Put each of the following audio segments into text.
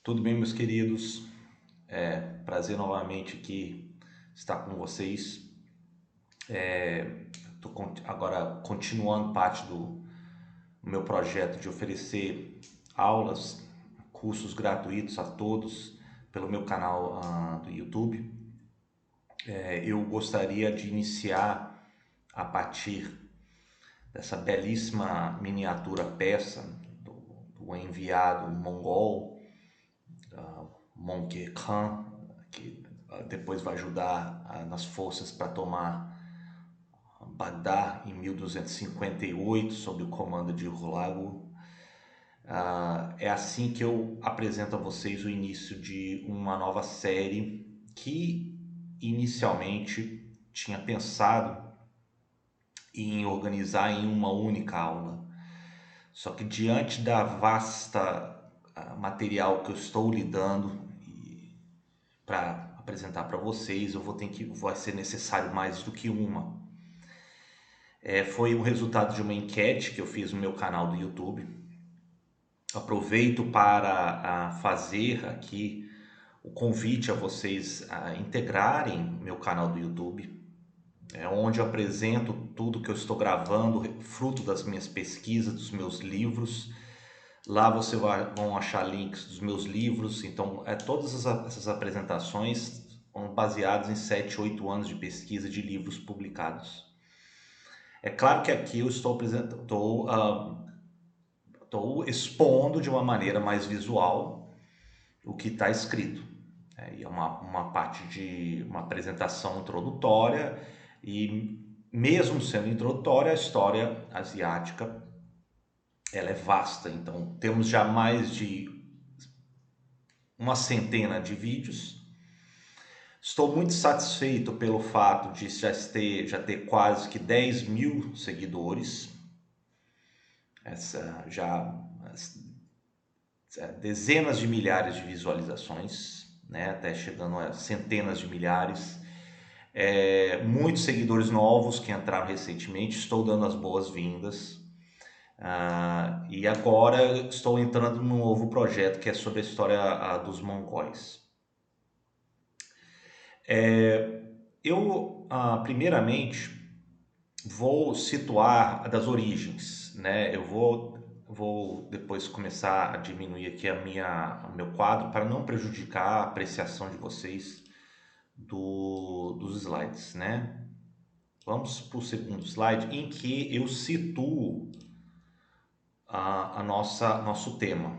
Tudo bem, meus queridos? Prazer novamente aqui estar com vocês. Estou agora continuando parte do meu projeto de oferecer aulas, cursos gratuitos a todos pelo meu canal do YouTube. Eu gostaria de iniciar a partir dessa belíssima miniatura peça do enviado mongol, Möngke Khan, que depois vai ajudar nas forças para tomar Bagdá em 1258 sob o comando de Hulagu. É assim que eu apresento a vocês o início de uma nova série que inicialmente tinha pensado em organizar em uma única aula. Só que diante da vasta material que eu estou lidando para apresentar para vocês, vai ser necessário mais do que uma. Foi o resultado de uma enquete que eu fiz no meu canal do YouTube. Aproveito para fazer aqui o convite a vocês a integrarem meu canal do YouTube, onde eu apresento tudo que eu estou gravando, fruto das minhas pesquisas, dos meus livros. Lá vocês vão achar links dos meus livros. Então, todas essas apresentações são baseadas em 7, 8 anos de pesquisa de livros publicados. É claro que aqui eu estou expondo de uma maneira mais visual o que está escrito. E é uma parte de uma apresentação introdutória, e mesmo sendo introdutória, a história asiática ela é vasta. Então temos já mais de uma centena de vídeos. Estou muito satisfeito pelo fato de já ter quase que 10 mil seguidores. Dezenas de milhares de visualizações, né, até chegando a centenas de milhares. Muitos seguidores novos que entraram recentemente, estou dando as boas-vindas. E agora estou entrando num novo projeto que é sobre a história dos mongóis. Eu, primeiramente, vou situar das origens, né? Eu vou depois começar a diminuir aqui o meu quadro para não prejudicar a apreciação de vocês dos slides, né? Vamos para o segundo slide, em que eu situo nosso tema.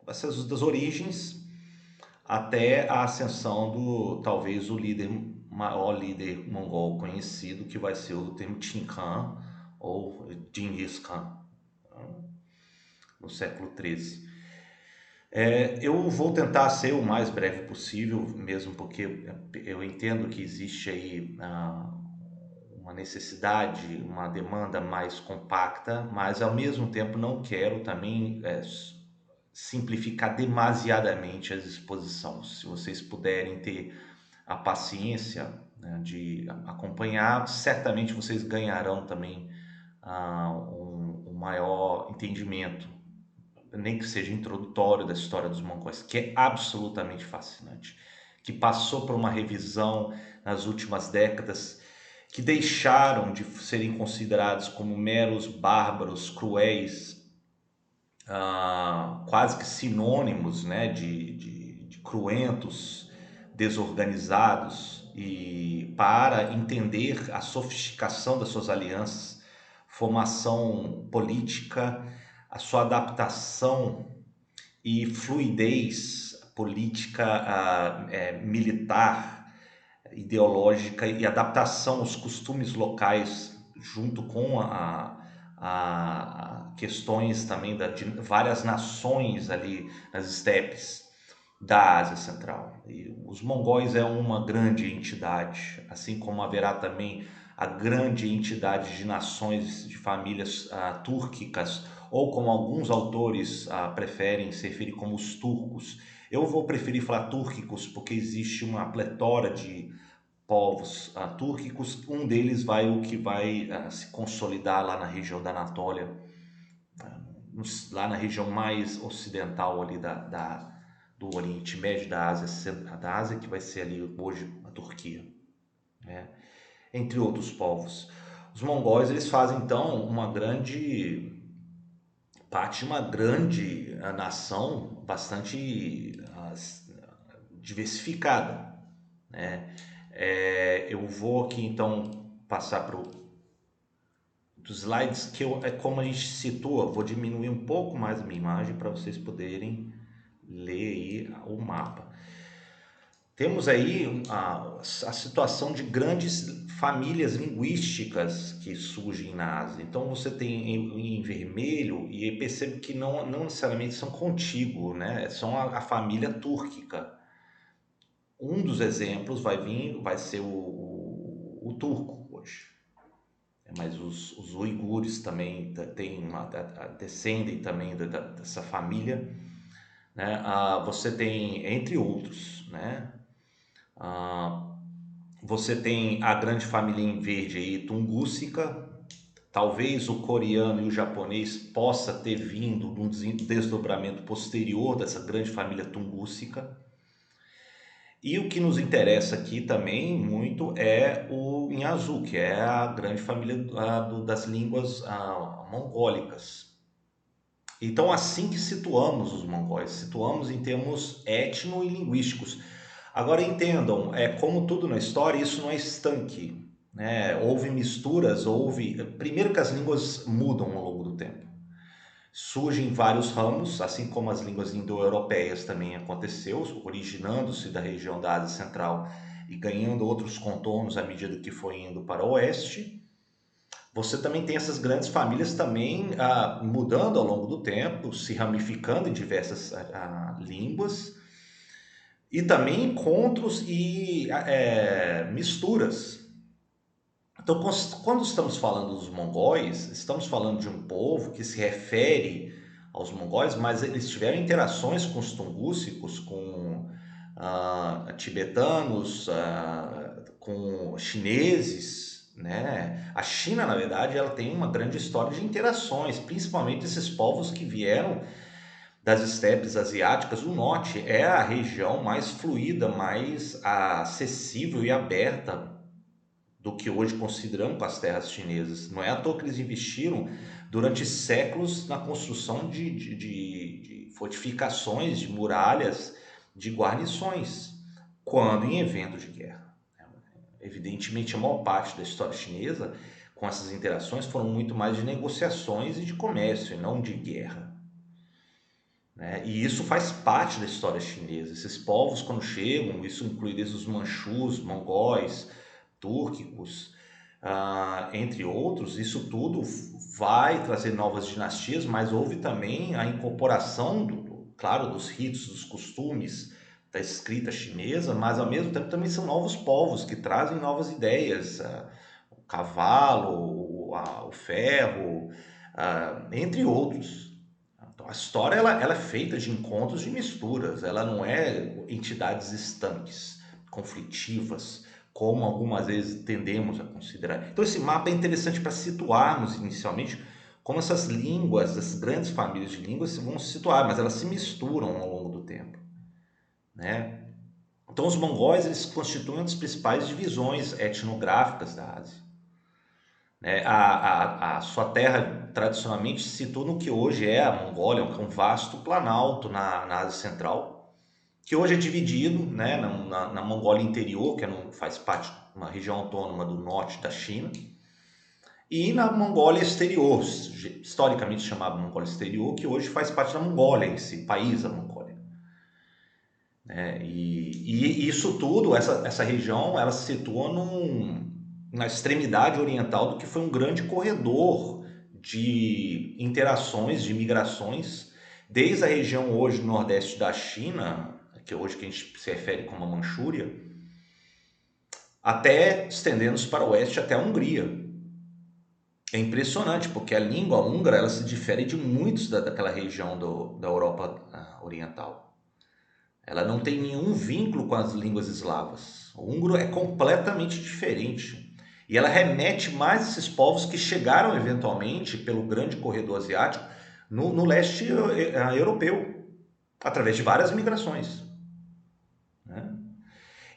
Essas das origens até a ascensão do talvez o maior líder mongol conhecido, que vai ser o Temujin Khan ou Genghis Khan, no século XIII. Eu vou tentar ser o mais breve possível, mesmo porque eu entendo que existe aí uma necessidade, uma demanda mais compacta, mas ao mesmo tempo não quero também simplificar demasiadamente as exposições. Se vocês puderem ter a paciência, né, de acompanhar, certamente vocês ganharão também um maior entendimento, nem que seja introdutório, da história dos mongóis, que é absolutamente fascinante, que passou por uma revisão nas últimas décadas, que deixaram de serem considerados como meros bárbaros cruéis, quase que sinônimos, né, de cruentos, desorganizados, e para entender a sofisticação das suas alianças, formação política, a sua adaptação e fluidez política, militar, ideológica, e adaptação aos costumes locais, junto com a questões também de várias nações ali nas estepes da Ásia Central. E os mongóis é uma grande entidade, assim como haverá também a grande entidade de nações, de famílias túrquicas, ou como alguns autores preferem se referir como os turcos. Eu vou preferir falar túrquicos porque existe uma pletora de povos túrquicos. Um deles o que vai se consolidar lá na região da Anatólia, lá na região mais ocidental ali do Oriente Médio, da Ásia, que vai ser ali hoje a Turquia, né? Entre outros povos. Os mongóis, eles fazem então uma grande parte de uma grande nação bastante diversificada, né? Eu vou aqui então passar para dos slides que é como a gente situa. Vou diminuir um pouco mais a minha imagem para vocês poderem ler aí o mapa. Temos aí a situação de grandes famílias linguísticas que surgem na Ásia. Então você tem em vermelho, e percebe que não necessariamente são contíguos, né? São a família túrquica. Um dos exemplos vai ser o turco hoje. Mas os uigures também descendem também dessa família, né? Você tem, entre outros, né? Você tem a grande família em verde aí, tungússica. Talvez o coreano e o japonês possa ter vindo num desdobramento posterior dessa grande família tungússica. E o que nos interessa aqui também muito é o em azul, que é a grande família das línguas mongólicas. Então, assim que situamos os mongóis, situamos em termos etno e linguísticos. Agora entendam, como tudo na história, isso não é estanque, né? Houve misturas, primeiro que as línguas mudam ao longo do tempo. Surgem vários ramos, assim como as línguas indo-europeias também aconteceu, originando-se da região da Ásia Central e ganhando outros contornos à medida que foi indo para o oeste. Você também tem essas grandes famílias também mudando ao longo do tempo, se ramificando em diversas línguas, e também encontros e misturas. Então, quando estamos falando dos mongóis, estamos falando de um povo que se refere aos mongóis, mas eles tiveram interações com os tungúsicos, com tibetanos, com chineses, né? A China, na verdade, ela tem uma grande história de interações, principalmente esses povos que vieram das estepes asiáticas. O norte é a região mais fluida, mais acessível e aberta do que hoje consideramos com as terras chinesas. Não é à toa que eles investiram durante séculos na construção de fortificações, de muralhas, de guarnições, quando em evento de guerra. Evidentemente, a maior parte da história chinesa, com essas interações, foram muito mais de negociações e de comércio, e não de guerra, né? E isso faz parte da história chinesa. Esses povos, quando chegam, isso inclui desde os manchus, mongóis, túrquicos, entre outros, isso tudo vai trazer novas dinastias, mas houve também a incorporação, claro, dos ritos, dos costumes, da escrita chinesa, mas ao mesmo tempo também são novos povos que trazem novas ideias, o cavalo, o ferro, entre outros. Então, a história ela é feita de encontros, de misturas, ela não é entidades estanques, conflitivas, como algumas vezes tendemos a considerar. Então esse mapa é interessante para situarmos inicialmente como essas línguas, essas grandes famílias de línguas vão se situar, mas elas se misturam ao longo do tempo, né? Então os mongóis eles constituem uma das principais divisões etnográficas da Ásia, né? A sua terra tradicionalmente se situa no que hoje é a Mongólia, que é um vasto planalto na Ásia Central, que hoje é dividido, né, na Mongólia Interior, que faz parte de uma região autônoma do norte da China, e na Mongólia Exterior, historicamente chamada Mongólia Exterior, que hoje faz parte da Mongólia em si, país da Mongólia. E isso tudo, essa região, ela se situa na extremidade oriental do que foi um grande corredor de interações, de migrações, desde a região hoje do nordeste da China, que hoje que a gente se refere como a Manchúria, até estendendo-se para o oeste até a Hungria. É impressionante, porque a língua húngara ela se difere de muitos daquela região da Europa Oriental. Ela não tem nenhum vínculo com as línguas eslavas. O húngaro é completamente diferente. E ela remete mais a esses povos que chegaram eventualmente pelo grande corredor asiático no leste europeu. através de várias migrações, né?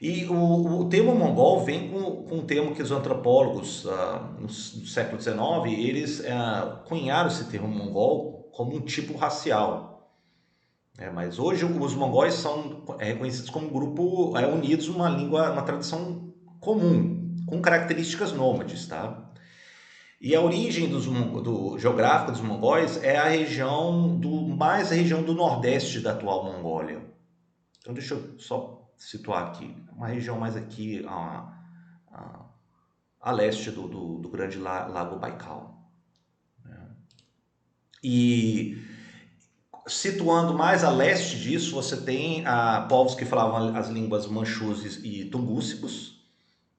E o termo mongol vem com um termo que os antropólogos no século XIX, eles cunharam esse termo mongol como um tipo racial. Mas hoje os mongóis são reconhecidos como um grupo unidos numa língua, uma tradição comum, com características nômades, tá? E a origem geográfica dos mongóis é mais a região do nordeste da atual Mongólia. Então deixa eu só situar aqui, uma região mais aqui a, a leste do grande lago Baikal. E situando mais a leste disso, você tem povos que falavam as línguas manchus e tungúsicos,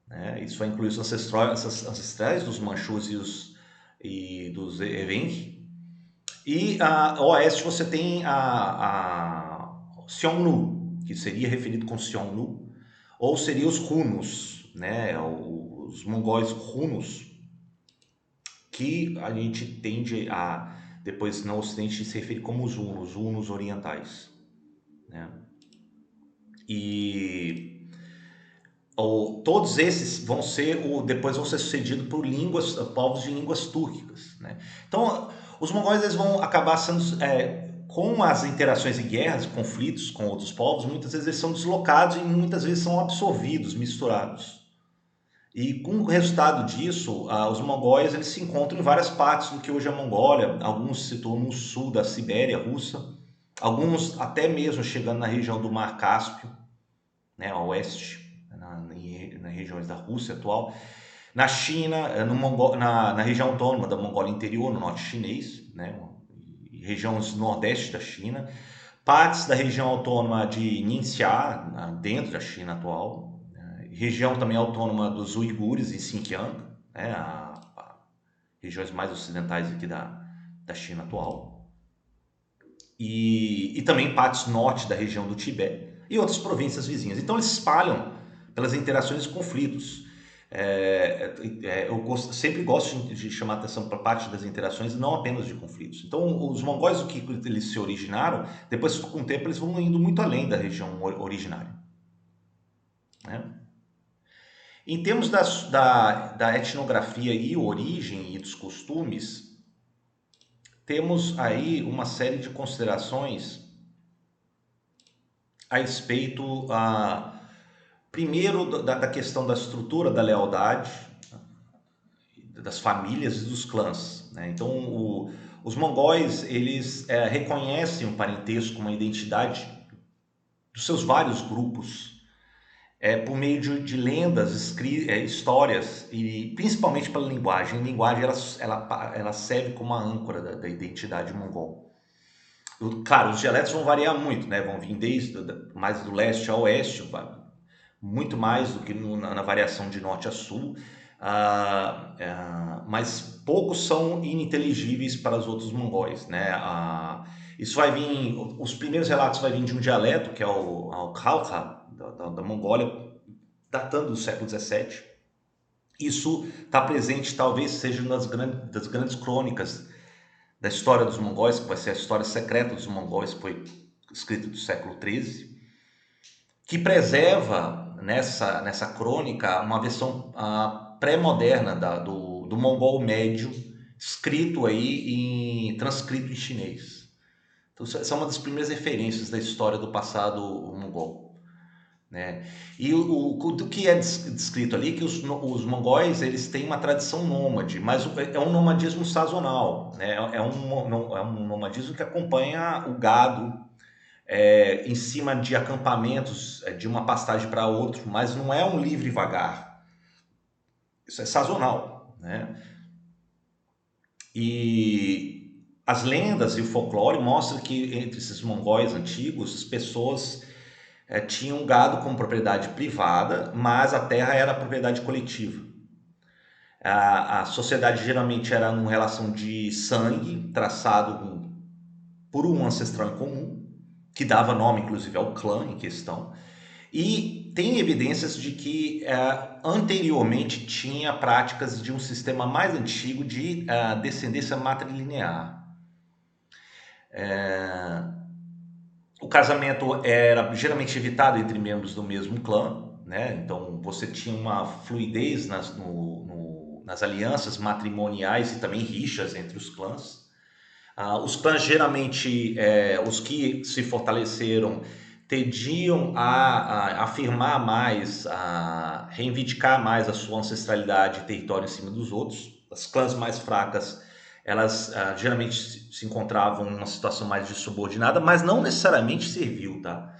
né? Isso vai incluir os ancestrais dos manchus e dos evenki. E a oeste você tem a Xiongnu, que seria referido com Xiongnu, ou seria os hunos, né? Os mongóis hunos, que a gente tende a, depois no ocidente, se referir como os hunos orientais, né? E todos esses depois vão ser sucedidos por povos de línguas túrquicas, né? Então, os mongóis eles vão acabar sendo, com as interações e guerras, conflitos com outros povos, muitas vezes eles são deslocados e muitas vezes são absorvidos, misturados. E com o resultado disso, os mongóis eles se encontram em várias partes do que hoje é a Mongólia. Alguns se situam no sul da Sibéria russa, alguns até mesmo chegando na região do Mar Cáspio, né, a oeste, nas regiões da Rússia atual. Na China, na região autônoma da Mongólia Interior, no norte chinês, né, regiões nordeste da China, partes da região autônoma de Ningxia, dentro da China atual, né, região também autônoma dos uigures em Xinjiang, né, regiões mais ocidentais aqui da China atual, e também partes norte da região do Tibete e outras províncias vizinhas. Então eles se espalham pelas interações e conflitos. Eu sempre gosto de chamar atenção para a parte das interações, não apenas de conflitos. Então, os mongóis, o que eles se originaram, depois com o tempo eles vão indo muito além da região originária, né? Em termos da etnografia e origem e dos costumes, temos aí uma série de considerações a respeito, primeiro, da questão da estrutura da lealdade, das famílias e dos clãs, né? Então, os mongóis eles reconhecem um parentesco, uma identidade dos seus vários grupos, por meio de lendas, histórias e principalmente pela linguagem. A linguagem ela serve como uma âncora da identidade mongol. Claro, os dialetos vão variar muito, né? Vão vir desde mais do leste a oeste, muito mais do que na variação de norte a sul, mas poucos são ininteligíveis para os outros mongóis, né? Isso vai vir, os primeiros relatos vai vir de um dialeto que é o Khalkha da Mongólia, datando do século XVII. Isso está presente, talvez seja uma das grandes crônicas da história dos mongóis, que vai ser a história secreta dos mongóis, que foi escrita do século XIII, que preserva nessa crônica uma versão pré-moderna do mongol médio, escrito aí transcrito em chinês. Então, essa é uma das primeiras referências da história do passado mongol, né? E do que é descrito ali, que os mongóis eles têm uma tradição nômade, mas é um nomadismo sazonal, né? É um nomadismo que acompanha o gado, em cima de acampamentos, de uma pastagem para outra, mas não é um livre vagar. Isso é sazonal, né? E as lendas e o folclore mostram que entre esses mongóis antigos, as pessoas tinham gado como propriedade privada, mas a terra era propriedade coletiva. A sociedade geralmente era uma relação de sangue, traçado por um ancestral em comum, que dava nome inclusive ao clã em questão, e tem evidências de que anteriormente tinha práticas de um sistema mais antigo de descendência matrilinear. O casamento era geralmente evitado entre membros do mesmo clã, né? Então você tinha uma fluidez nas alianças matrimoniais e também rixas entre os clãs. Os clãs geralmente, os que se fortaleceram, tendiam a afirmar mais, a reivindicar mais a sua ancestralidade e território em cima dos outros. As clãs mais fracas, elas geralmente se encontravam numa situação mais de subordinada, mas não necessariamente servil, tá?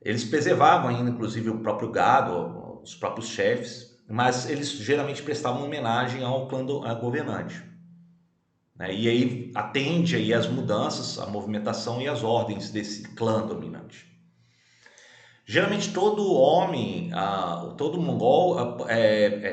Eles preservavam ainda, inclusive, o próprio gado, os próprios chefes, mas eles geralmente prestavam homenagem ao clã governante, né? E aí atende aí as mudanças, a movimentação e as ordens desse clã dominante. Geralmente todo homem, todo mongol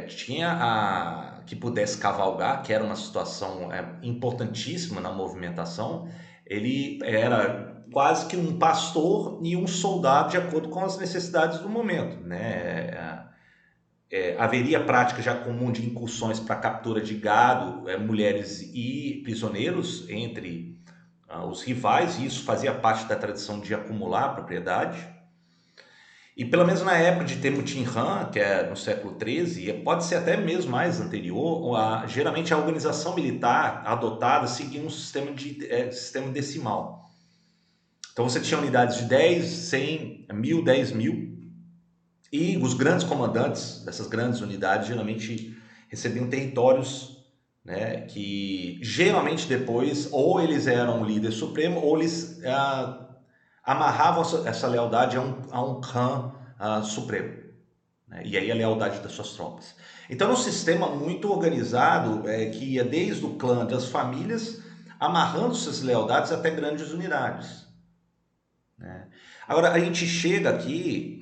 tinha que pudesse cavalgar, que era uma situação importantíssima na movimentação. Ele era quase que um pastor e um soldado de acordo com as necessidades do momento, né? Haveria prática já comum de incursões para captura de gado, mulheres e prisioneiros entre os rivais, e isso fazia parte da tradição de acumular propriedade. E pelo menos na época de Temujin Han, que é no século XIII, e pode ser até mesmo mais anterior, geralmente a organização militar adotada seguia um sistema decimal. Então você tinha unidades de 10, 100, 1000, 10.000, e os grandes comandantes dessas grandes unidades geralmente recebiam territórios, né, que geralmente depois ou eles eram o líder supremo ou eles amarravam essa lealdade a um Khan supremo, né? E aí a lealdade das suas tropas. Então é um sistema muito organizado, que ia desde o clã, das famílias, amarrando essas lealdades até grandes unidades, né? Agora a gente chega aqui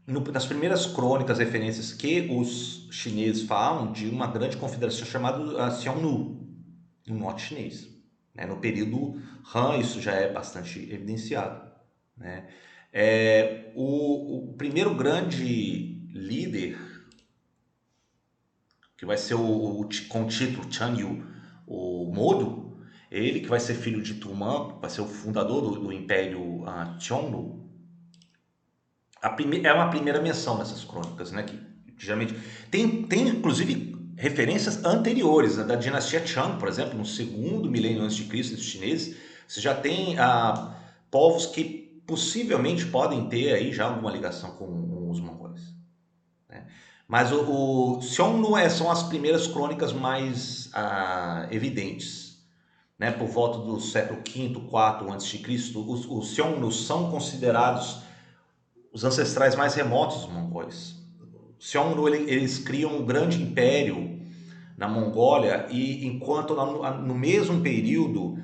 nas primeiras crônicas, referências que os chineses falam de uma grande confederação chamada Xiongnu, no norte chinês, né? No período Han isso já é bastante evidenciado, né? O primeiro grande líder, que vai ser com o título Chan Yu, o Modu, ele que vai ser filho de Tumã, vai ser o fundador do Império Xiongnu. É uma primeira menção nessas crônicas, né? Que geralmente tem inclusive referências anteriores, né, da dinastia Chang, por exemplo, no segundo milênio antes de Cristo, dos chineses. Você já tem povos que possivelmente podem ter aí já alguma ligação com os mongóis, né? Mas o Xiongnu são as primeiras crônicas mais evidentes, né? Por volta do século V, IV a.C., os Xiongnu são considerados os ancestrais mais remotos dos mongóis. Xiongnu, eles criam um grande império na Mongólia, e enquanto no mesmo período,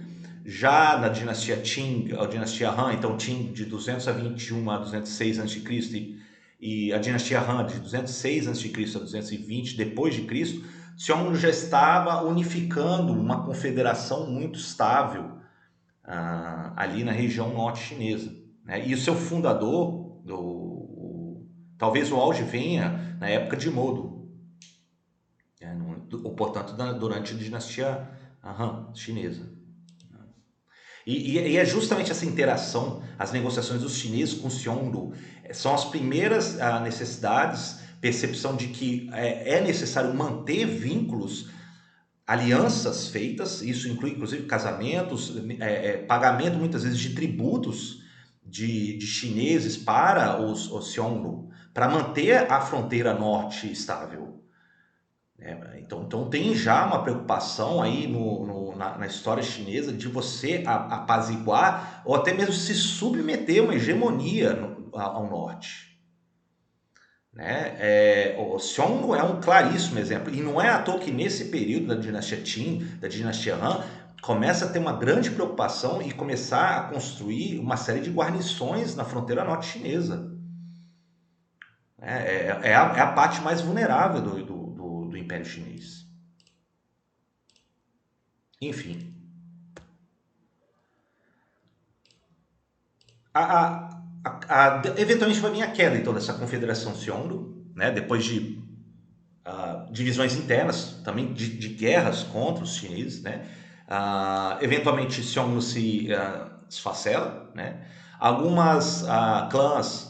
já na dinastia Qing, a dinastia Han, então Qing de 221 a 206 a.C., e a dinastia Han de 206 a.C. a 220 depois de Cristo, Xiongnu já estava unificando uma confederação muito estável ali na região norte chinesa, né? E o seu fundador, talvez o auge venha na época de Modu, né? Ou portanto durante a dinastia Han chinesa. E é justamente essa interação, as negociações dos chineses com o Xiongnu, são as primeiras necessidades, percepção de que é necessário manter vínculos, alianças feitas, isso inclui inclusive casamentos, pagamento muitas vezes de tributos de chineses para os Xiongnu, para manter a fronteira norte estável. Então tem já uma preocupação aí na história chinesa de você apaziguar ou até mesmo se submeter a uma hegemonia ao norte, né? O Xiongnu é um claríssimo exemplo, e não é à toa que nesse período da dinastia Qin, da dinastia Han, começa a ter uma grande preocupação e começar a construir uma série de guarnições na fronteira norte chinesa. É a parte mais vulnerável do Império Chinês. Enfim, eventualmente vai vir a queda então dessa confederação Xiongnu, né? Depois de divisões internas, também de guerras contra os chineses, né? Eventualmente Xiongnu se esfacela, né? Algumas clãs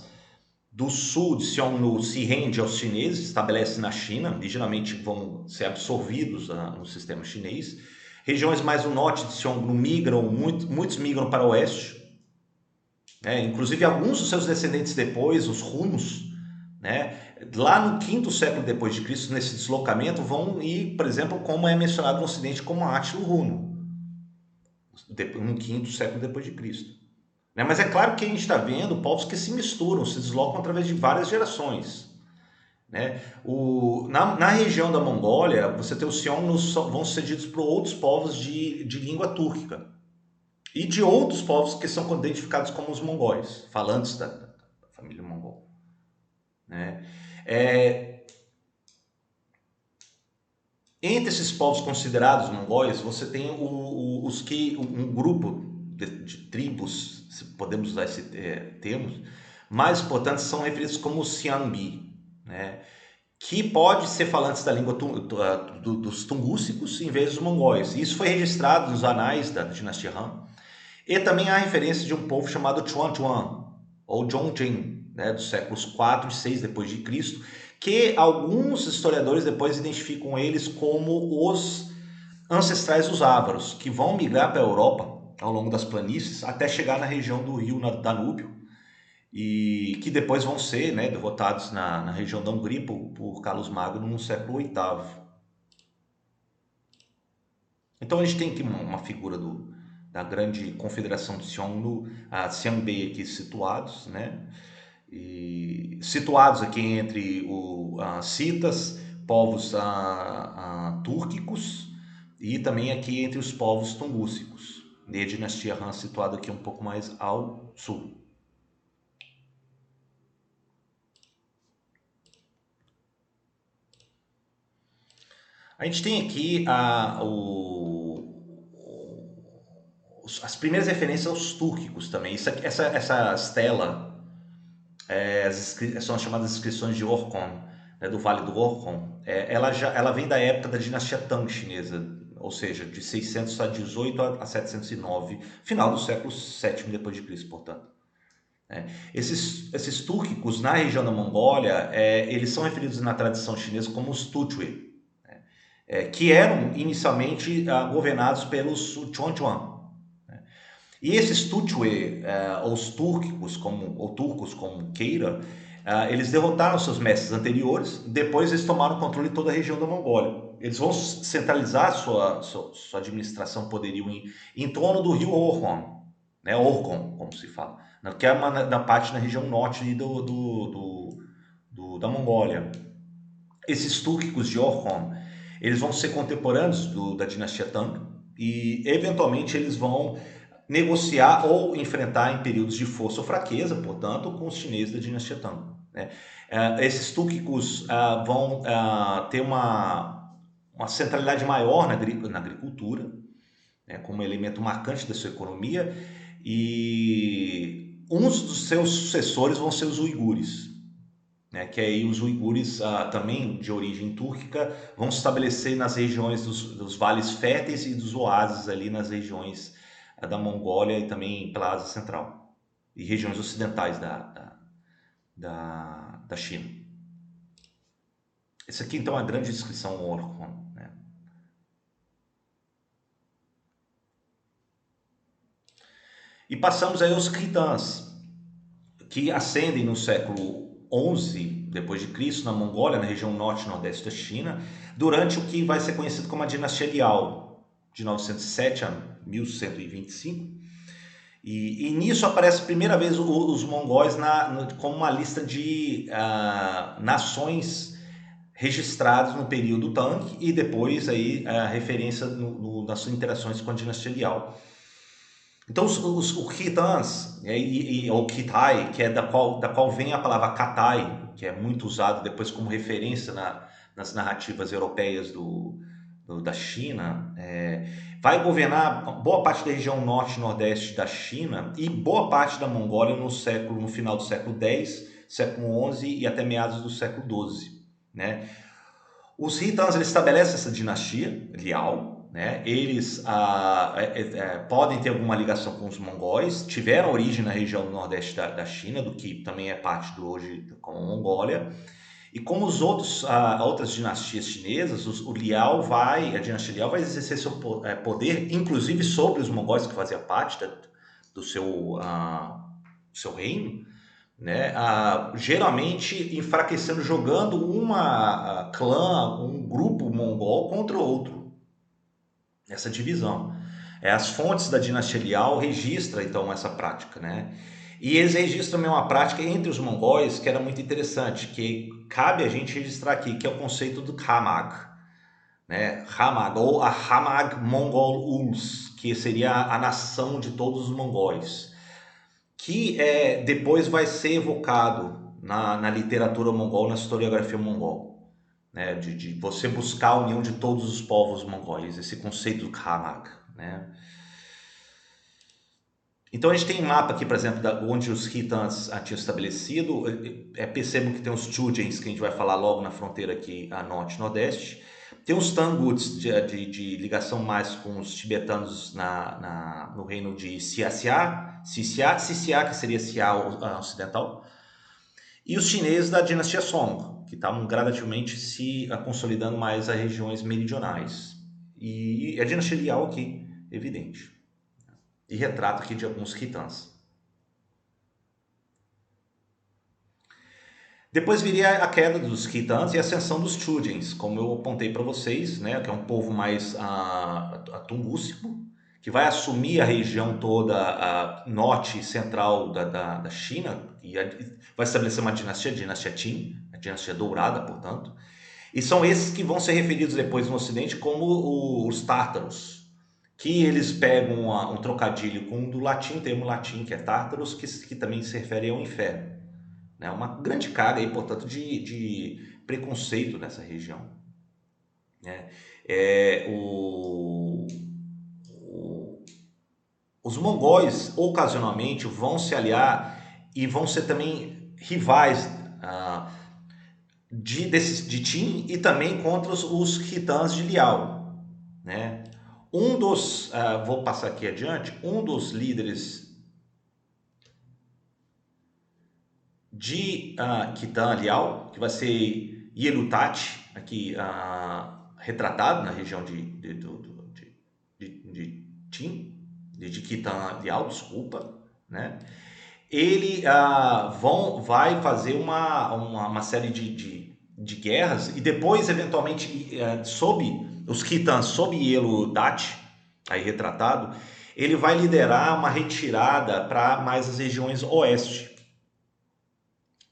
do sul de Xiongnu se rendem aos chineses, estabelecem na China, ligeiramente vão ser absorvidos no sistema chinês. Regiões mais do norte de Xiongnu migram, muitos migram para o oeste, né? Inclusive alguns dos seus descendentes depois, os hunos, né? Lá no quinto século depois de Cristo, nesse deslocamento, vão ir, por exemplo, como é mencionado no Ocidente, como Átilo Huno, no quinto século depois de Cristo. Né? Mas é claro que a gente está vendo povos que se misturam, se deslocam através de várias gerações. Né? Na região da Mongólia, você tem os Xiongnos vão ser cedidos por outros povos de língua túrquica e de outros povos que são identificados como os mongóis, falantes da família mongol. Né? Entre esses povos considerados mongóis, você tem um grupo de tribos, se podemos usar esse termo, mais importantes são referidos como Xiangbi, né? Que pode ser falantes da língua dos tungúsicos em vez dos mongóis. Isso foi registrado nos anais da dinastia Han. E também há referência de um povo chamado Chuanchuan, ou Zhongjing, né, dos séculos 4 e 6 depois de Cristo, que alguns historiadores depois identificam eles como os ancestrais dos ávaros, que vão migrar para a Europa ao longo das planícies até chegar na região do rio Danúbio, e que depois vão ser, né, derrotados na região da Hungria por Carlos Magno no século VIII. Então a gente tem aqui uma figura da grande confederação de Xiongnu, a Xianbei aqui situados, né? E situados aqui entre os citas, povos túrquicos, e também aqui entre os povos tungúsicos, e a dinastia Han situada aqui um pouco mais ao sul. A gente tem aqui as primeiras referências aos túrquicos também. Essa estela são as chamadas inscrições de Orkhon, né, do Vale do Orkhon. Ela vem da época da dinastia Tang chinesa, ou seja, de 618 a 709, final do século VII depois de Cristo, portanto. Esses túrquicos na região da Mongólia, eles são referidos na tradição chinesa como os Tuchue, que eram inicialmente governados pelos Chuanchuan. E esses Tuchue, ou os túrquicos, ou turcos como queira, eles derrotaram seus mestres anteriores, depois eles tomaram o controle de toda a região da Mongólia. Eles vão centralizar sua administração, poderio em torno do rio Orkhon, né? Orkhon, como se fala, que é da parte na região norte da Mongólia. Esses túrquicos de Orkhon, eles vão ser contemporâneos da dinastia Tang e eventualmente eles vão negociar ou enfrentar em períodos de força ou fraqueza, portanto, com os chineses da dinastia Tang. Né? Esses túrquicos vão ter uma centralidade maior na agricultura, né, como elemento marcante da sua economia, e uns dos seus sucessores vão ser os uigures, né, que aí os uigures, também de origem túrquica, vão se estabelecer nas regiões dos vales férteis e dos oásis ali nas regiões da Mongólia e também pela Ásia Central e regiões ocidentais da China. Esse aqui então é uma grande descrição Orkhon, né? E passamos aí aos Khitans, que ascendem no século 11 depois de Cristo na Mongólia, na região norte e nordeste da China, durante o que vai ser conhecido como a dinastia Liao, de 907 a 1125. E nisso aparece a primeira vez os mongóis como uma lista de nações registradas no período Tang e depois aí a referência nas suas interações com a dinastia Liao. Então os Khitans, ou Khitai, que é da qual vem a palavra Katai, que é muito usado depois como referência nas narrativas europeias da China, vai governar boa parte da região norte e nordeste da China e boa parte da Mongólia no final do século X, século XI e até meados do século XII. Né? Os Khitans eles estabelecem essa dinastia, Liao, né? Eles podem ter alguma ligação com os mongóis, tiveram origem na região do nordeste da China, do que também é parte do hoje como Mongólia. E como outras dinastias chinesas, a dinastia Liao vai exercer seu poder, inclusive sobre os mongóis que faziam parte do seu reino, né? Geralmente enfraquecendo, jogando uma clã, um grupo mongol contra outro. Essa divisão. As fontes da dinastia Liao registram então essa prática, né? E eles registram também uma prática entre os mongóis que era muito interessante, que cabe a gente registrar aqui, que é o conceito do Khamag, né? Khamag, ou a Khamag Mongol Uls, que seria a nação de todos os mongóis, que depois vai ser evocado na literatura mongol, na historiografia mongol, né? De você buscar a união de todos os povos mongóis, esse conceito do Khamag, né? Então a gente tem um mapa aqui, por exemplo, onde os Khitans tinham estabelecido. Percebam que tem os Chujens, que a gente vai falar logo na fronteira aqui, a norte e nordeste. Tem os Tanguts, de ligação mais com os tibetanos no reino de Xia, que seria Xia ocidental. E os chineses da dinastia Song, que estavam gradativamente se consolidando mais as regiões meridionais. E a dinastia Liao aqui, evidente. E retrato aqui de alguns Khitans. Depois viria a queda dos Khitans e a ascensão dos Chujens, como eu apontei para vocês, né, que é um povo mais tungústico, que vai assumir a região toda norte e central da China, e vai estabelecer uma dinastia, a dinastia Qin, a dinastia dourada, portanto. E são esses que vão ser referidos depois no Ocidente como os tártaros, que eles pegam um trocadilho com do latim, um termo latim que é tártaros, que também se refere ao inferno. Né? Uma grande carga aí, portanto, de preconceito nessa região. Né? Os mongóis, ocasionalmente, vão se aliar e vão ser também rivais de Qin e também contra os Khitans de Liao. Né? Vou passar aqui adiante, um dos líderes de Khitan Liao, que vai ser Yelutati, aqui retratado na região de Qin, de Khitan Liao, desculpa, né? Ele vai fazer uma série de guerras e depois, eventualmente, os Khitans, sob Yelutati, aí retratado, ele vai liderar uma retirada para mais as regiões oeste.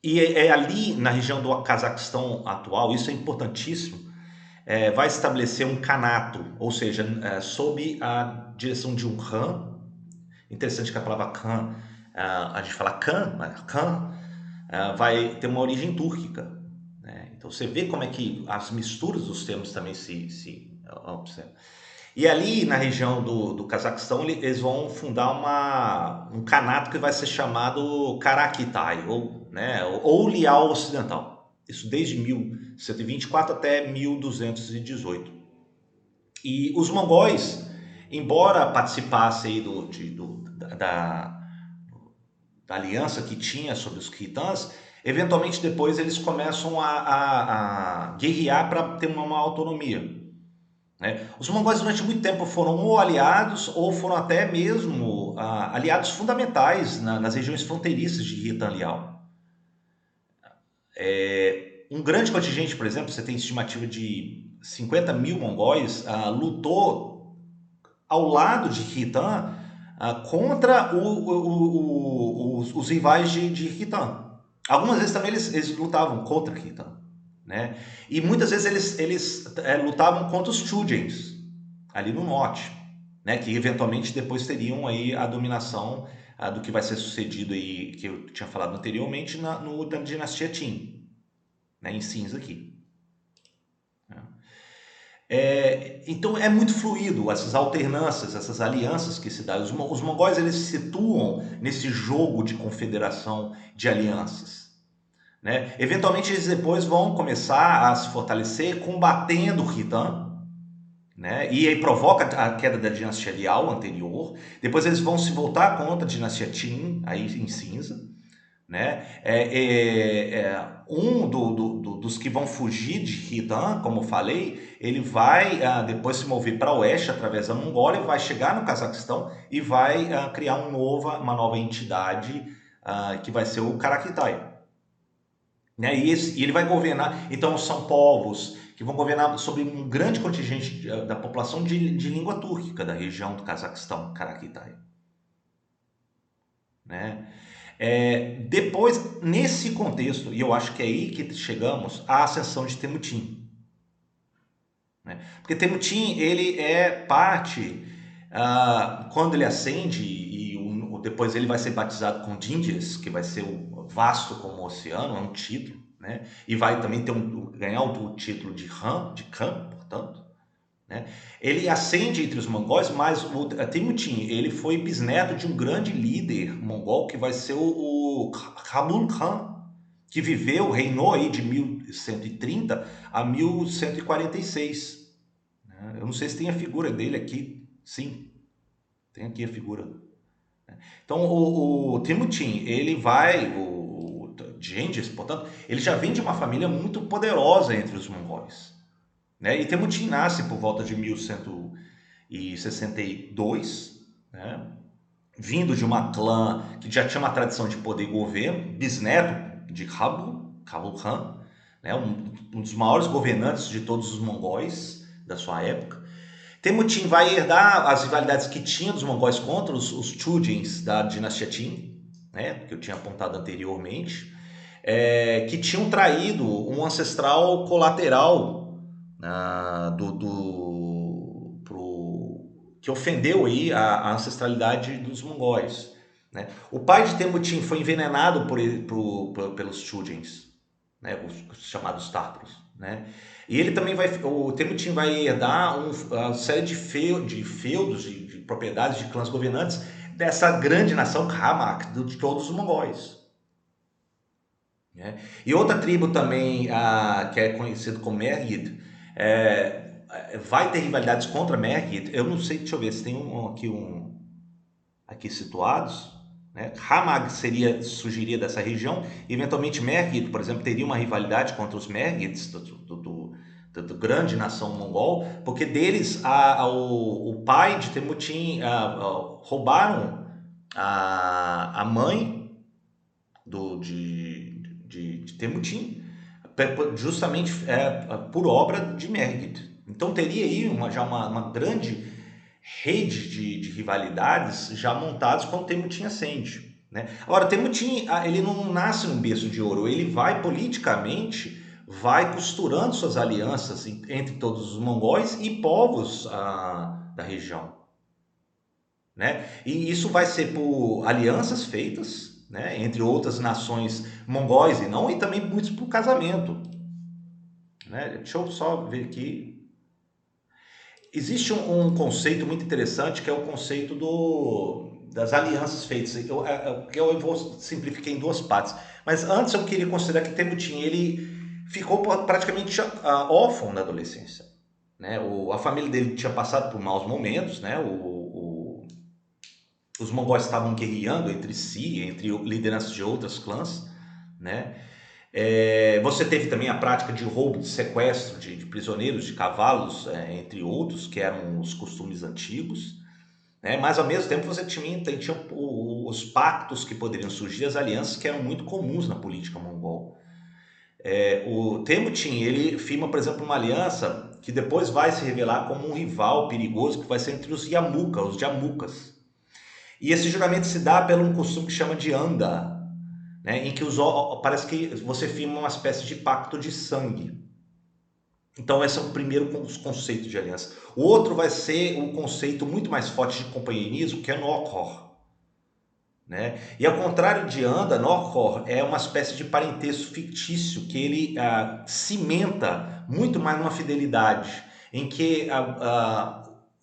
E ali na região do Cazaquistão atual, isso é importantíssimo, vai estabelecer um Kanato, ou seja, sob a direção de um Khan. Interessante que a palavra Khan, a gente fala Khan, mas Khan vai ter uma origem túrquica. Né? Então você vê como é que as misturas dos termos também se observam. E ali na região do Cazaquistão eles vão fundar um Kanato que vai ser chamado Karakitai, ou Liao Ocidental. Isso desde 1124 até 1218. E os mongóis, embora participassem da aliança que tinha sobre os Khitans, eventualmente depois eles começam a guerrear para ter uma autonomia. Né? Os mongóis durante muito tempo foram ou aliados ou foram até mesmo aliados fundamentais nas regiões fronteiriças de Khitan Liao. Um grande contingente, por exemplo, você tem estimativa de 50 mil mongóis, lutou ao lado de Khitan contra os rivais de Khitan. Algumas vezes também eles lutavam contra Khitan. Né? E muitas vezes eles lutavam contra os Chujens, ali no norte, né? Que eventualmente depois teriam aí a dominação do que vai ser sucedido aí, que eu tinha falado anteriormente, na dinastia Qin, né? Em cinza aqui. Então é muito fluido essas alternâncias, essas alianças que se dão. Os mongóis eles se situam nesse jogo de confederação de alianças. Né? Eventualmente eles depois vão começar a se fortalecer combatendo o Khitan, né? E aí provoca a queda da dinastia Liao anterior. Depois eles vão se voltar contra a dinastia Qin, aí em cinza, né? Dos que vão fugir de Hidan, como eu falei, ele vai depois se mover para o oeste através da Mongólia, vai chegar no Cazaquistão e vai criar uma nova entidade que vai ser o Karakitai. Né? E ele vai governar, então são povos que vão governar sobre um grande contingente da população de língua túrquica da região do Cazaquistão, Karakitai. Né? Depois, nesse contexto, e eu acho que é aí que chegamos, à ascensão de Temutin. Né? Porque Temutin, ele é parte, quando ele ascende, depois ele vai ser batizado com Díndias, que vai ser o vasto como o oceano, é um título, né? E vai também ganhar o título de Khan, portanto. Né? Ele ascende entre os mongóis, mas o Temutin, ele foi bisneto de um grande líder mongol que vai ser o Khamul Khan, que reinou aí de 1130 a 1146. Né? Eu não sei se tem a figura dele aqui. Sim, tem aqui a figura. Então o Temutin, ele vai, o Genghis, portanto, ele já vem de uma família muito poderosa entre os mongóis. Né? E Temutin nasce por volta de 1162, né? Vindo de uma clã que já tinha uma tradição de poder e governo, bisneto de Khamul Khan, né? Um dos maiores governantes de todos os mongóis da sua época. Temutin vai herdar as rivalidades que tinha dos mongóis contra os Chujins da dinastia Qin, né? Que eu tinha apontado anteriormente, que tinham traído um ancestral colateral que ofendeu aí a ancestralidade dos mongóis. Né? O pai de Temutin foi envenenado pelos Chujins, né? Os chamados tártaros. Né? E ele também o Temutin vai herdar uma série de feudos, de propriedades de clãs governantes dessa grande nação Khamak, de todos os mongóis. Né? E outra tribo também, que é conhecido como Mergid, vai ter rivalidades contra Mergid. Eu não sei, deixa eu ver se tem aqui situados. Né? Hamag surgiria dessa região. Eventualmente Mergid, por exemplo, teria uma rivalidade contra os Mergids do grande nação mongol, porque deles o pai de Temutin roubaram a mãe de Temutin, justamente por obra de Mergid. Então teria aí já uma grande rede de rivalidades já montadas quando Temutin ascende. Né? Agora, Temutin, ele não nasce num berço de ouro, ele vai politicamente, vai costurando suas alianças entre todos os mongóis e povos da região. Né? E isso vai ser por alianças feitas, né, entre outras nações mongóis e também muitos por casamento. Né? Deixa eu só ver aqui. Existe um conceito muito interessante que é o conceito das alianças feitas. Eu vou simplificar em duas partes. Mas antes eu queria considerar que Temutin ele ficou praticamente órfão na adolescência. Né? A família dele tinha passado por maus momentos, né? Os mongóis estavam guerreando entre si, entre lideranças de outros clãs, né? Você teve também a prática de roubo, de sequestro de prisioneiros, de cavalos, entre outros, que eram os costumes antigos. Né? Mas, ao mesmo tempo, você tinha os pactos que poderiam surgir, as alianças que eram muito comuns na política mongol. O Temutin, ele firma, por exemplo, uma aliança que depois vai se revelar como um rival perigoso, que vai ser entre os Jamucas. E esse juramento se dá pelo um costume que chama de Anda, né, em que parece que você firma uma espécie de pacto de sangue. Então esse é o primeiro conceito de aliança. O outro vai ser um conceito muito mais forte de companheirismo, que é Nokhor. Né? E ao contrário de Anda, Nokhor é uma espécie de parentesco fictício que ele cimenta muito mais numa fidelidade, em que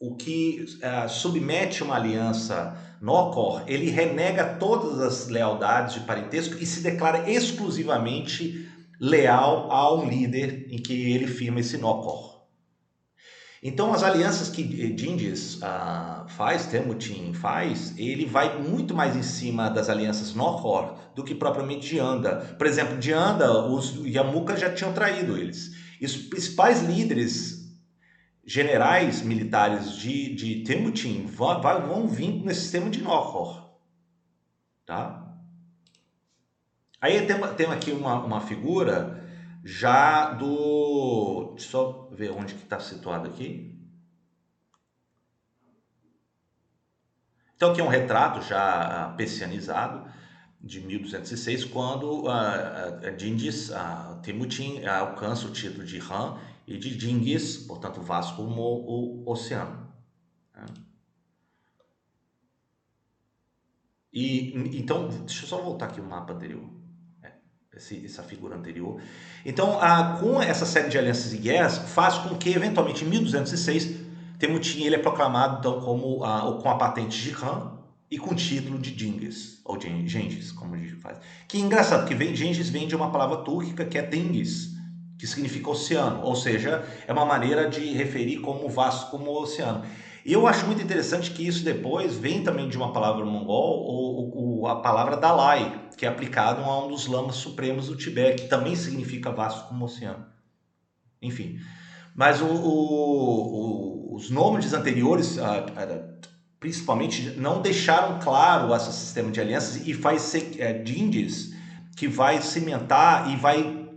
o que submete uma aliança Nokhor, ele renega todas as lealdades de parentesco e se declara exclusivamente leal a um líder em que ele firma esse Nokhor. Então, as alianças que Gengis faz, Temujin faz, ele vai muito mais em cima das alianças Nohor do que propriamente de Anda. Por exemplo, de Anda, os Yamuka já tinham traído eles. E os principais líderes generais militares de Temujin vão vir nesse sistema de Nohor. Tá? Aí tem aqui uma figura já do... Deixa eu só ver onde que está situado aqui. Então aqui é um retrato já persianizado de 1206, quando Gengis Temujin alcança o título de Han e de Genghis, portanto vasto como o oceano. Então, deixa eu só voltar aqui o mapa anterior, essa figura anterior. Então, com essa série de alianças e guerras, faz com que, eventualmente, em 1206, Temujin ele é proclamado então como com a patente de Han e com o título de Genghis, ou Gengis, como a gente faz. Que é engraçado, que Gengis vem de uma palavra túrquica que é Tingis, que significa oceano, ou seja, é uma maneira de referir como vasto como o oceano. E eu acho muito interessante que isso depois vem também de uma palavra mongol, a palavra Dalai, que é aplicado a um dos lamas supremos do Tibete, que também significa vasto como o oceano. Enfim, mas os nômades anteriores, principalmente, não deixaram claro esse sistema de alianças, e faz ser Gengis que vai cimentar e vai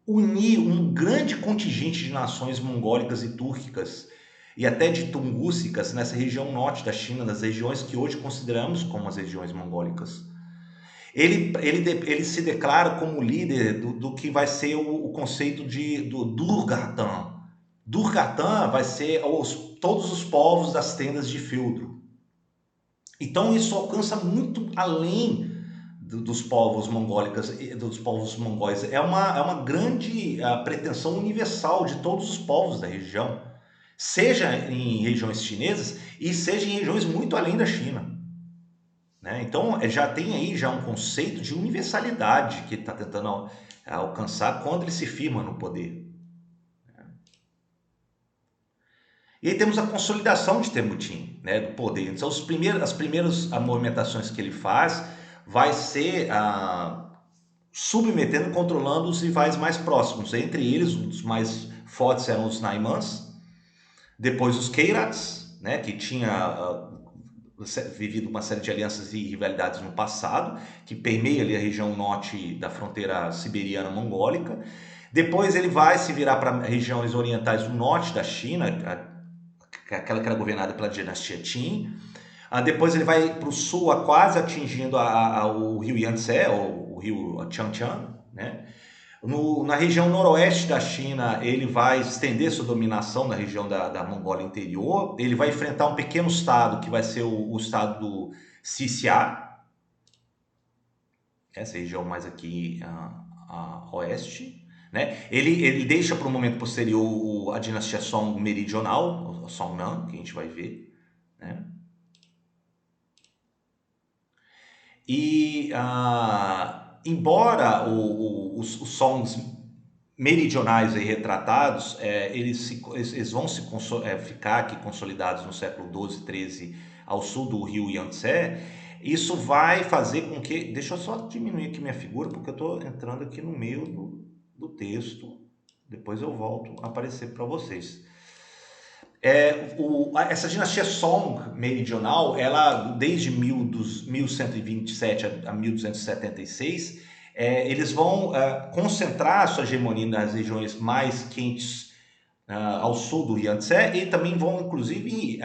unir um grande contingente de nações mongólicas e túrquicas e até de tungúsicas nessa região norte da China, nas regiões que hoje consideramos como as regiões mongólicas. Ele se declara como líder do que vai ser o conceito do Durgartan. Durgartan vai ser todos os povos das tendas de feltro. Então isso alcança muito além dos povos mongólicos, dos povos mongóis. É uma grande pretensão universal de todos os povos da região, seja em regiões chinesas e seja em regiões muito além da China. Né? Então já tem aí já um conceito de universalidade que ele está tentando alcançar quando ele se firma no poder. E aí temos a consolidação de Temujin, né, do poder. Então as primeiras movimentações que ele faz vai ser submetendo, controlando os rivais mais próximos. Entre eles, os mais fortes eram os Naimans, depois os Keirats, né, que tinha vivido uma série de alianças e rivalidades no passado, que permeia ali a região norte da fronteira siberiana mongólica. Depois ele vai se virar para regiões orientais do norte da China, aquela que era governada pela dinastia Qin. Depois ele vai para o sul, quase atingindo o rio Yangtze, ou o rio Changjiang, né? Na região noroeste da China, ele vai estender sua dominação na região da Mongólia interior. Ele vai enfrentar um pequeno estado, que vai ser o estado do Xinjiang, essa região mais aqui a oeste. Né? Ele deixa para o momento posterior a dinastia Song meridional, o Songnan, que a gente vai ver. Né? E embora os Songs meridionais aí retratados, eles vão ficar aqui consolidados no século XII, XIII, ao sul do rio Yangtze. Isso vai fazer com que... Deixa eu só diminuir aqui minha figura, porque eu estou entrando aqui no meio do texto. Depois eu volto a aparecer para vocês. Essa dinastia Song meridional, ela desde 1127 a 1276, eles vão concentrar sua hegemonia nas regiões mais quentes ao sul do Yangtze, e também vão, inclusive,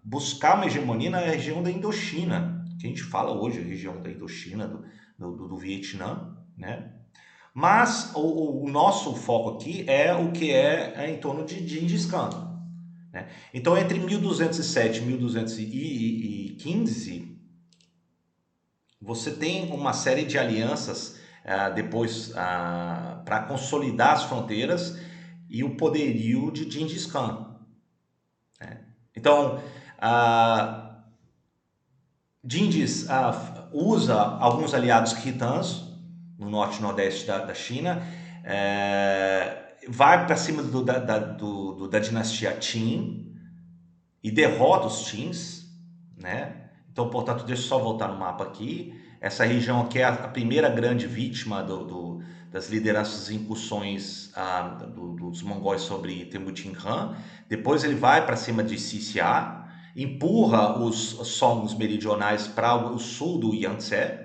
buscar uma hegemonia na região da Indochina, que a gente fala hoje, a região da Indochina, do Vietnã, né? Mas o nosso foco aqui é o que é em torno de Gengis Khan. Né? Então, entre 1207 e 1215, você tem uma série de alianças depois para consolidar as fronteiras e o poderio de Gengis Khan. Né? Então, Gengis usa alguns aliados khitans no norte e nordeste da China. vai para cima da dinastia Qin e derrota os Qins, né? Então, portanto, deixa eu só voltar no mapa aqui. Essa região aqui é a primeira grande vítima das lideranças e incursões dos mongóis sobre Temujin Han. Depois ele vai para cima de Xixia, empurra os Songos meridionais para o sul do Yangtze,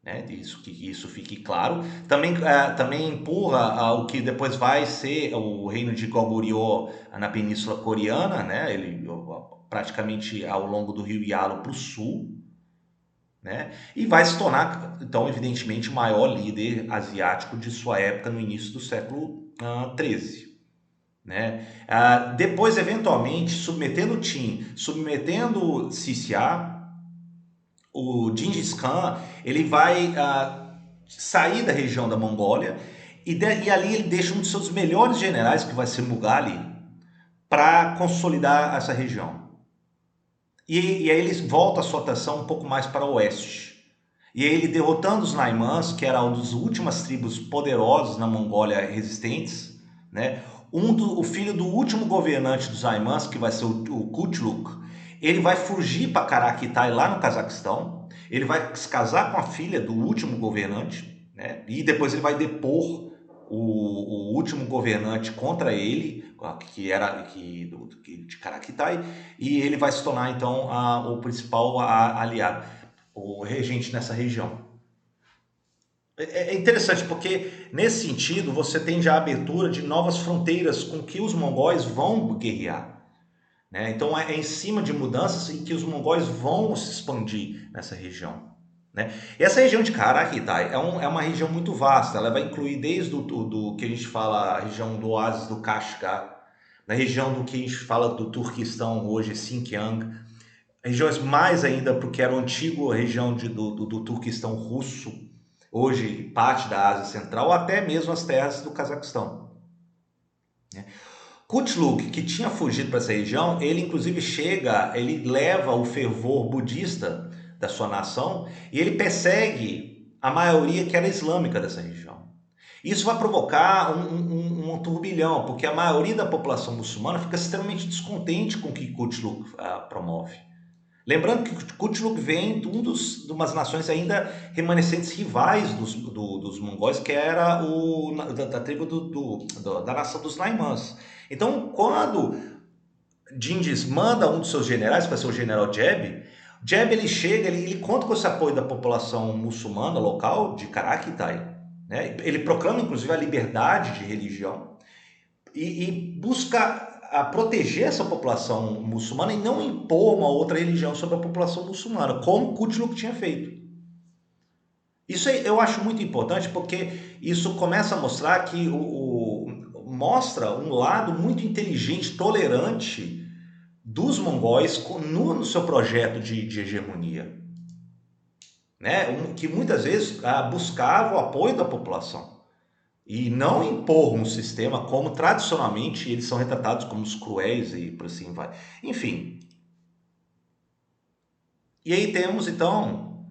né? Isso fique claro. Também empurra o que depois vai ser o reino de Goguryeo na Península Coreana, né? Ele praticamente ao longo do rio Yalu para o sul, né? E vai se tornar, então, evidentemente, o maior líder asiático de sua época no início do século XIII. Né? Depois, eventualmente, submetendo Qin, submetendo Xixia, o Gengis Khan ele vai sair da região da Mongólia e ali ele deixa um dos seus melhores generais, que vai ser Mughal, para consolidar essa região. E aí ele volta a sua atenção um pouco mais para o oeste. E aí ele derrotando os Naimans, que era uma das últimas tribos poderosas na Mongólia resistentes, né? O filho do último governante dos Naimans, que vai ser o Kutluk, ele vai fugir para Karakitai, lá no Cazaquistão. Ele vai se casar com a filha do último governante, né? E depois ele vai depor o último governante contra ele, que era de Karakitai, e ele vai se tornar então o principal aliado, o regente nessa região. É interessante porque nesse sentido você tem já a abertura de novas fronteiras com que os mongóis vão guerrear, né? Então é em cima de mudanças em que os mongóis vão se expandir nessa região, né? E essa região de Karakitai é uma região muito vasta. Ela vai incluir desde do que a gente fala a região do oásis do Kashgar, na região do que a gente fala do Turquistão hoje, Xinjiang, regiões mais ainda para o que era a antiga região do Turquistão russo, hoje parte da Ásia Central, até mesmo as terras do Cazaquistão, né? Kutluk, que tinha fugido para essa região, ele inclusive ele leva o fervor budista da sua nação e ele persegue a maioria que era islâmica dessa região. Isso vai provocar um turbilhão, porque a maioria da população muçulmana fica extremamente descontente com o que Kutluk promove. Lembrando que Kutluk vem de umas nações ainda remanescentes rivais dos mongóis, que era da tribo da nação dos Naimans. Então, quando Gengis manda um dos seus generais, para ser o general Jeb ele chega, ele conta com esse apoio da população muçulmana local de Karakitai, né? Ele proclama, inclusive, a liberdade de religião e busca proteger essa população muçulmana e não impor uma outra religião sobre a população muçulmana, como Kutluk tinha feito. Isso eu acho muito importante porque isso começa a mostrar que mostra um lado muito inteligente, tolerante dos mongóis no seu projeto de hegemonia, né? Que muitas vezes buscava o apoio da população e não impor um sistema como tradicionalmente eles são retratados como os cruéis e por assim vai. Enfim. E aí temos então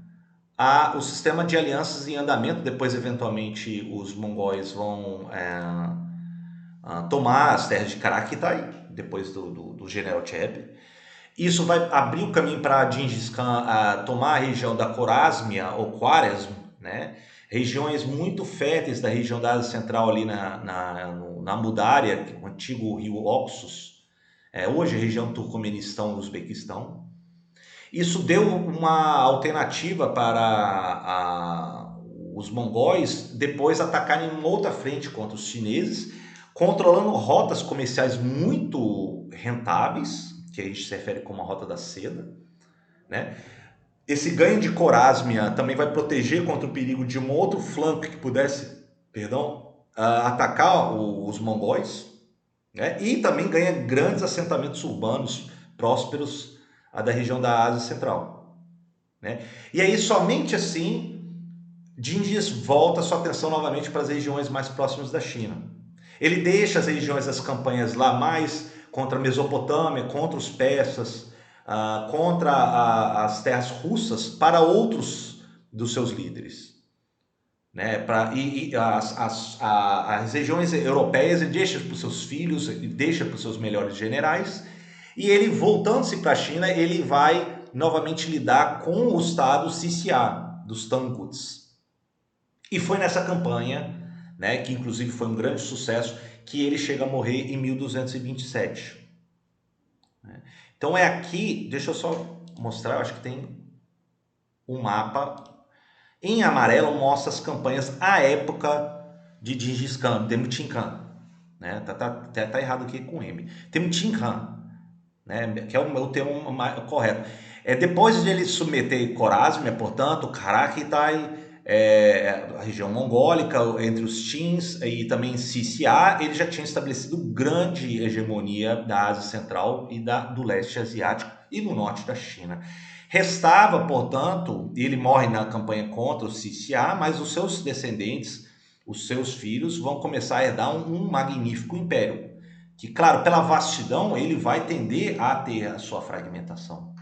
o sistema de alianças em andamento. Depois, eventualmente, os mongóis vão tomar as terras de Karakitai, depois do general Cheb. Isso vai abrir o caminho para Gengis Khan tomar a região da Khwarezmia ou Khwarezm, né? Regiões muito férteis da região da Ásia Central ali na Amudária, o antigo rio Oxus, hoje a região Turcomenistão e Uzbequistão. Isso deu uma alternativa para os mongóis depois atacarem em outra frente contra os chineses, controlando rotas comerciais muito rentáveis, que a gente se refere como a Rota da Seda, né? Esse ganho de Khwarezmia também vai proteger contra o perigo de um outro flanco que pudesse, atacar os mongóis, né? E também ganha grandes assentamentos urbanos prósperos da região da Ásia Central, né? E aí somente assim Gengis volta sua atenção novamente para as regiões mais próximas da China. Ele deixa as regiões das campanhas lá mais contra a Mesopotâmia, contra os persas, contra as terras russas para outros dos seus líderes, né? As regiões europeias ele deixa para os seus filhos, ele deixa para os seus melhores generais, e ele, voltando-se para a China, ele vai novamente lidar com o estado Xinjiang, dos Tanguts. E foi nessa campanha, né, que inclusive foi um grande sucesso, que ele chega a morrer em 1227. Então é aqui, deixa eu só mostrar, acho que tem um mapa. Em amarelo mostra as campanhas à época de Gengis Khan, Temujin Khan. Né? Tá errado aqui com M. Temujin Khan, né? Que é o termo correto. Depois de ele submeter Khwarezm, portanto, Karakitai, a região mongólica, entre os Qins e também Xia, ele já tinha estabelecido grande hegemonia da Ásia Central e do leste asiático e no norte da China. Restava, portanto, ele morre na campanha contra o Xia, mas os seus descendentes, os seus filhos, vão começar a herdar um magnífico império, que, claro, pela vastidão, ele vai tender a ter a sua fragmentação.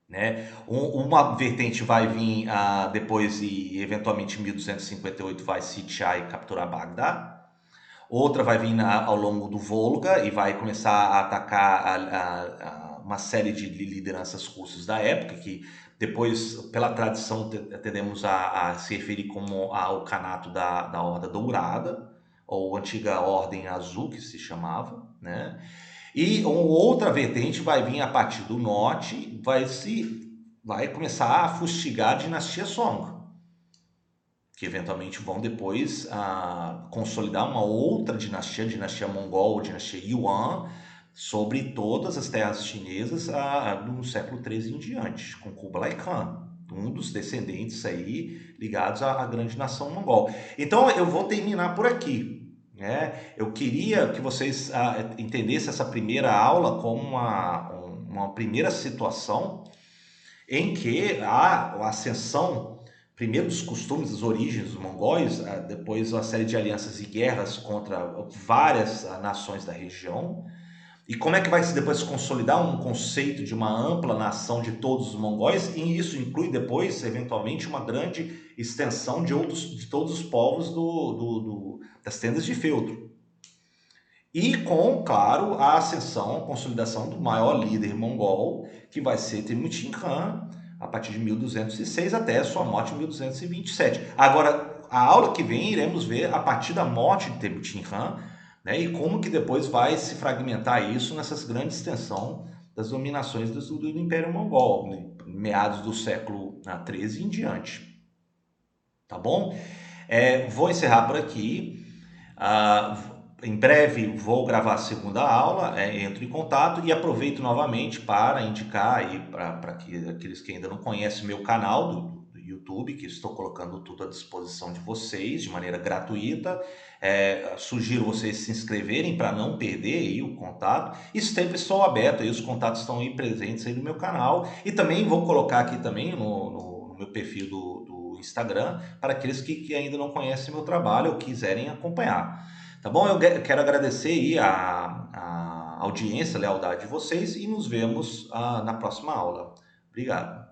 Né? Uma vertente vai vir depois e eventualmente em 1258 vai sitiar e capturar Bagdá. Outra vai vir ao longo do Volga e vai começar a atacar uma série de lideranças russas da época, que depois, pela tradição, tendemos a se referir como ao Kanato da Horda Dourada, ou antiga Ordem Azul, que se chamava, né? E outra vertente vai vir a partir do norte, vai começar a fustigar a dinastia Song, que eventualmente vão depois consolidar uma outra dinastia, a dinastia Mongol, a dinastia Yuan, sobre todas as terras chinesas no século XIII em diante, com Kublai Khan, um dos descendentes aí ligados à grande nação mongol. Então eu vou terminar por aqui. Eu queria que vocês entendessem essa primeira aula como uma primeira situação em que a ascensão, primeiro dos costumes, das origens dos mongóis, depois uma série de alianças e guerras contra várias nações da região, e como é que vai depois se consolidar um conceito de uma ampla nação de todos os mongóis, e isso inclui depois, eventualmente, uma grande extensão de todos os povos das tendas de feltro. E com, claro, a ascensão, a consolidação do maior líder mongol, que vai ser Temujin Khan, a partir de 1206 até a sua morte em 1227. Agora, a aula que vem iremos ver a partir da morte de Temujin Khan, né, e como que depois vai se fragmentar isso nessas grandes extensão das dominações do Império Mongol, né, meados do século XIII em diante. Tá bom? Vou encerrar por aqui. Em breve vou gravar a segunda aula, entro em contato e aproveito novamente para indicar aí para aqueles que ainda não conhecem o meu canal do YouTube, que estou colocando tudo à disposição de vocês de maneira gratuita. Sugiro vocês se inscreverem para não perder aí o contato. E sempre estou aberto, aí os contatos estão aí presentes aí no meu canal. E também vou colocar aqui também no meu perfil do Instagram para aqueles que ainda não conhecem meu trabalho ou quiserem acompanhar. Tá bom? Eu quero agradecer aí a audiência, a lealdade de vocês e nos vemos na próxima aula. Obrigado.